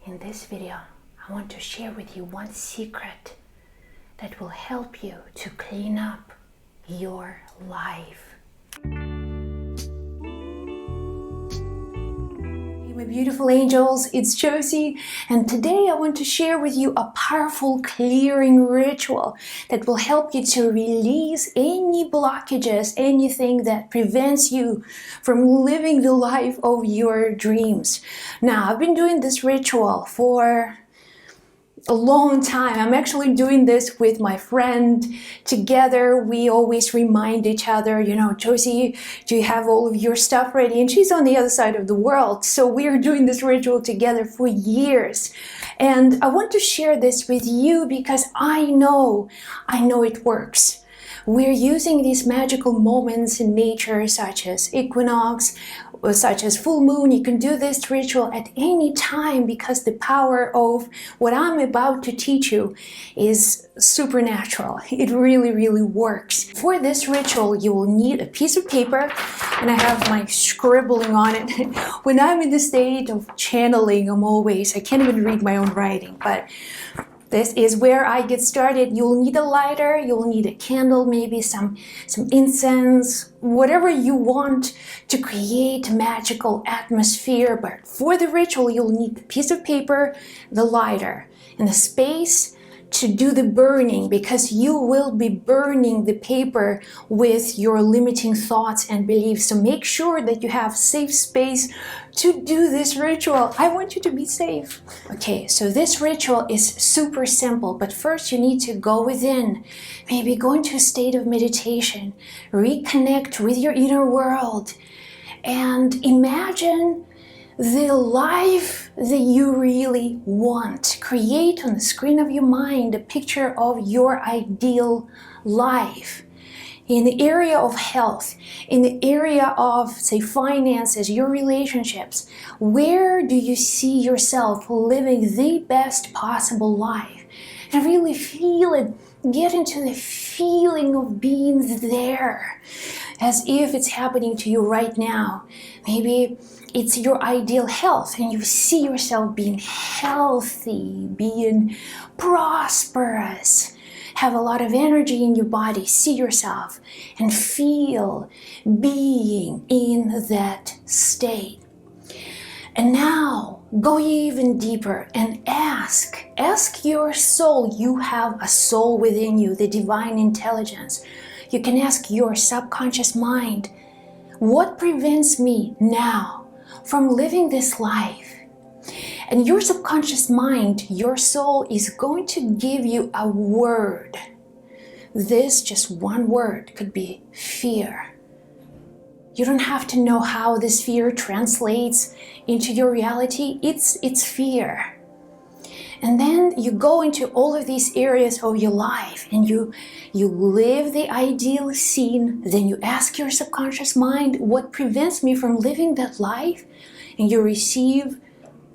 In this video, I want to share with you one secret that will help you to clean up your life. Hey, my beautiful angels, it's Josie, and today I want to share with you a powerful clearing ritual that will help you to release any blockages, anything that prevents you from living the life of your dreams. Now, I've been doing this ritual for a long time. I'm actually doing this with my friend. Together, we always remind each other, Josie, do you have all of your stuff ready? And she's on the other side of the world. So we're doing this ritual together for years. And I want to share this with you because I know it works. We're using these magical moments in nature, such as equinox, such as full moon. You can do this ritual at any time because the power of what I'm about to teach you is supernatural. It really, really works. For this ritual, you will need a piece of paper, and I have my scribbling on it. When I'm in the state of channeling, I can't even read my own writing, but this is where I get started. You'll need a lighter, you'll need a candle, maybe some incense, whatever you want to create a magical atmosphere. But for the ritual, you'll need the piece of paper, the lighter, and the space to do the burning, because you will be burning the paper with your limiting thoughts and beliefs. So make sure that you have safe space to do this ritual. I want you to be safe. Okay, so this ritual is super simple, but first you need to go within, maybe go into a state of meditation, reconnect with your inner world, and imagine the life that you really want. Create on the screen of your mind a picture of your ideal life. In the area of health, in the area of, say, finances, your relationships, where do you see yourself living the best possible life? And really feel it. Get into the feeling of being there, as if it's happening to you right now. Maybe it's your ideal health, and you see yourself being healthy, being prosperous, have a lot of energy in your body. See yourself and feel being in that state. And now go even deeper and ask your soul. You have a soul within you, the divine intelligence. You can ask your subconscious mind, what prevents me now from living this life? And your subconscious mind, your soul, is going to give you a word. This, just one word, could be fear. You don't have to know how this fear translates into your reality. It's fear. And then you go into all of these areas of your life and you live the ideal scene. Then you ask your subconscious mind, what prevents me from living that life? And you receive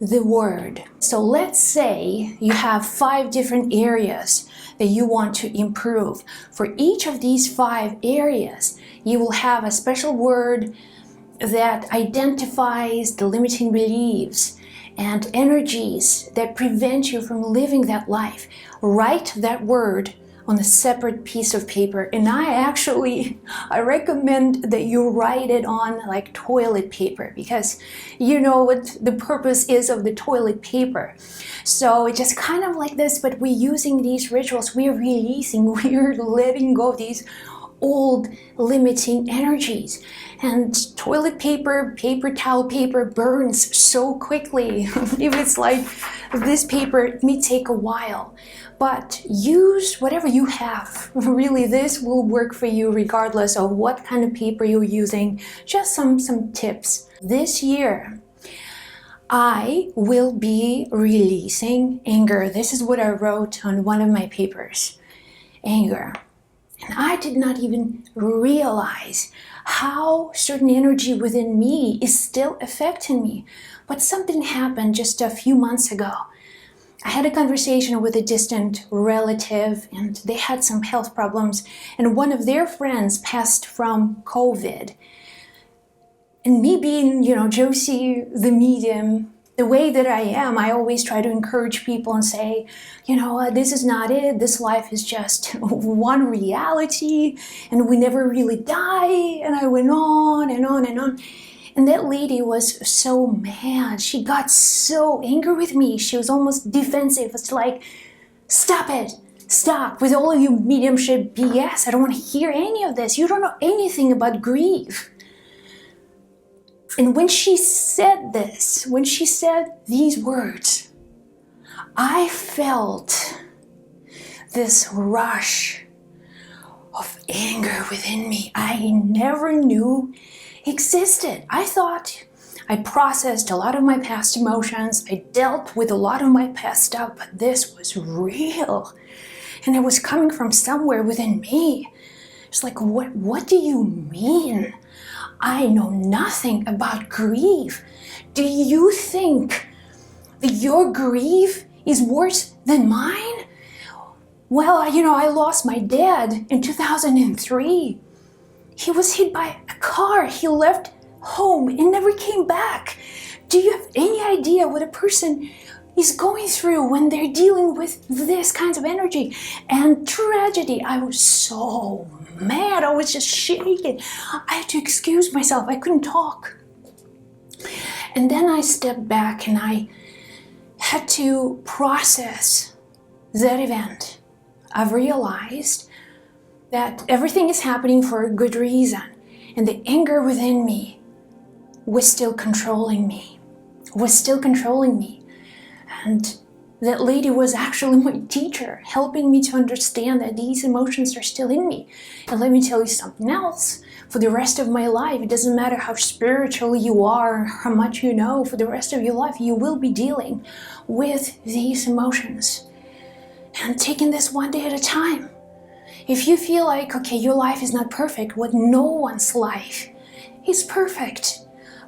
the word. So let's say you have 5 different areas that you want to improve. For each of these 5 areas, you will have a special word that identifies the limiting beliefs and energies that prevent you from living that life. Write that word on a separate piece of paper. And I recommend that you write it on like toilet paper, because you know what the purpose is of the toilet paper. So it's just kind of like this, but we're using these rituals, we're releasing, we're letting go of these old limiting energies. And toilet paper, paper towel paper burns so quickly. If it's like this paper, it may take a while. But use whatever you have. Really, this will work for you regardless of what kind of paper you're using. Just some tips. This year, I will be releasing anger. This is what I wrote on one of my papers. Anger. And I did not even realize how certain energy within me is still affecting me. But something happened just a few months ago. I had a conversation with a distant relative, and they had some health problems, and one of their friends passed from COVID. And me being, Josie, the medium, the way that I am, I always try to encourage people and say, you know, this is not it. This life is just one reality and we never really die. And I went on and on and on. And that lady was so mad. She got so angry with me. She was almost defensive. It's like, stop it. Stop with all of your mediumship BS. I don't want to hear any of this. You don't know anything about grief. And when she said this, when she said these words, I felt this rush of anger within me I never knew existed. I thought I processed a lot of my past emotions. I dealt with a lot of my past stuff, but this was real. And it was coming from somewhere within me. It's like, what do you mean? I know nothing about grief. Do you think that your grief is worse than mine? Well, you know, I lost my dad in 2003. He was hit by a car. He left home and never came back. Do you have any idea what a person is going through when they're dealing with this kinds of energy and tragedy? I was so mad. I was just shaking. I had to excuse myself. I couldn't talk. And then I stepped back and I had to process that event. I've realized that everything is happening for a good reason. And the anger within me was still controlling me. And that lady was actually my teacher, helping me to understand that these emotions are still in me. And let me tell you something else. For the rest of my life, it doesn't matter how spiritual you are, how much you know, for the rest of your life, you will be dealing with these emotions. And taking this one day at a time. If you feel like, okay, your life is not perfect, well, no one's life is perfect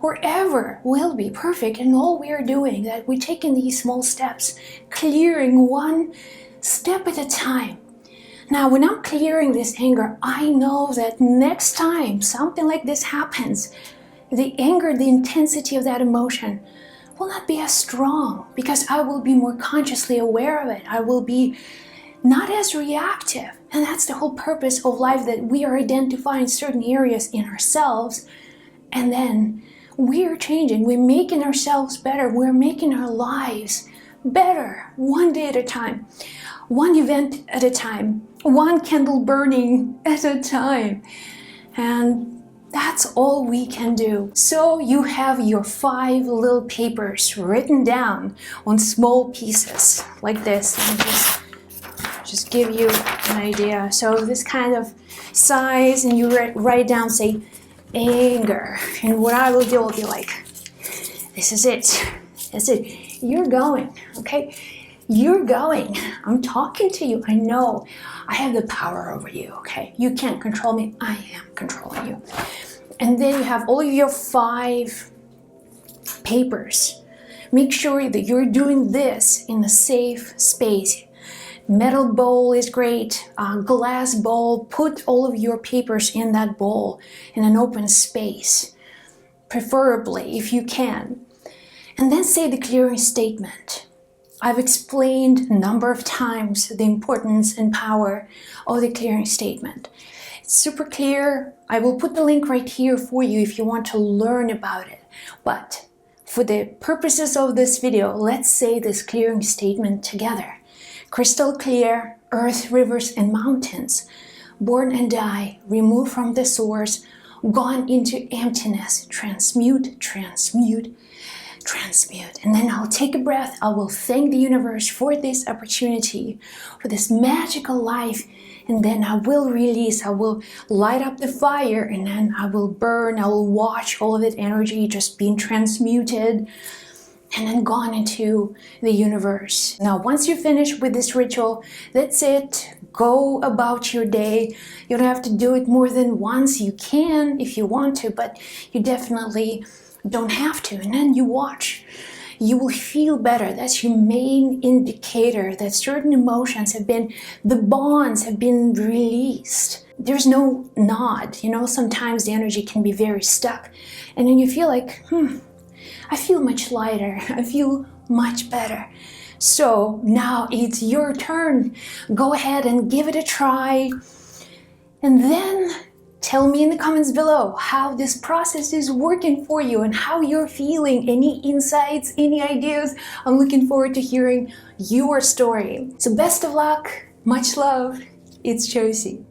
or ever will be perfect. And all we are doing, that we're taking these small steps, clearing one step at a time. Now, when I'm clearing this anger, I know that next time something like this happens, the anger, the intensity of that emotion will not be as strong because I will be more consciously aware of it. I will be not as reactive. And that's the whole purpose of life, that we are identifying certain areas in ourselves and then we're changing. We're making ourselves better. We're making our lives better one day at a time, one event at a time, one candle burning at a time. And that's all we can do. So you have your 5 little papers written down on small pieces like this. And just give you an idea. So this kind of size, and you write down, say, anger. And what I will do will be like, this is it. That's it. You're going, okay? You're going. I'm talking to you. I know I have the power over you, okay? You can't control me. I am controlling you. And then you have all of your 5 papers. Make sure that you're doing this in a safe space. Metal bowl is great, glass bowl. Put all of your papers in that bowl in an open space, preferably if you can. And then say the clearing statement. I've explained a number of times the importance and power of the clearing statement. It's super clear. I will put the link right here for you if you want to learn about it. But for the purposes of this video, let's say this clearing statement together. Crystal clear, earth, rivers, and mountains, born and die, removed from the source, gone into emptiness, transmute, transmute, transmute. And then I'll take a breath. I will thank the universe for this opportunity, for this magical life. And then I will release, I will light up the fire, and then I will burn, I will watch all of that energy just being transmuted and then gone into the universe. Now, once you finish with this ritual, that's it. Go about your day. You don't have to do it more than once. You can if you want to, but you definitely don't have to. And then you watch. You will feel better. That's your main indicator that certain emotions have been, the bonds have been released. There's no nod. You know, sometimes the energy can be very stuck. And then you feel like, I feel much lighter. I feel much better. So now it's your turn. Go ahead and give it a try. And then tell me in the comments below how this process is working for you and how you're feeling. Any insights, any ideas? I'm looking forward to hearing your story. So best of luck, much love. It's Josie.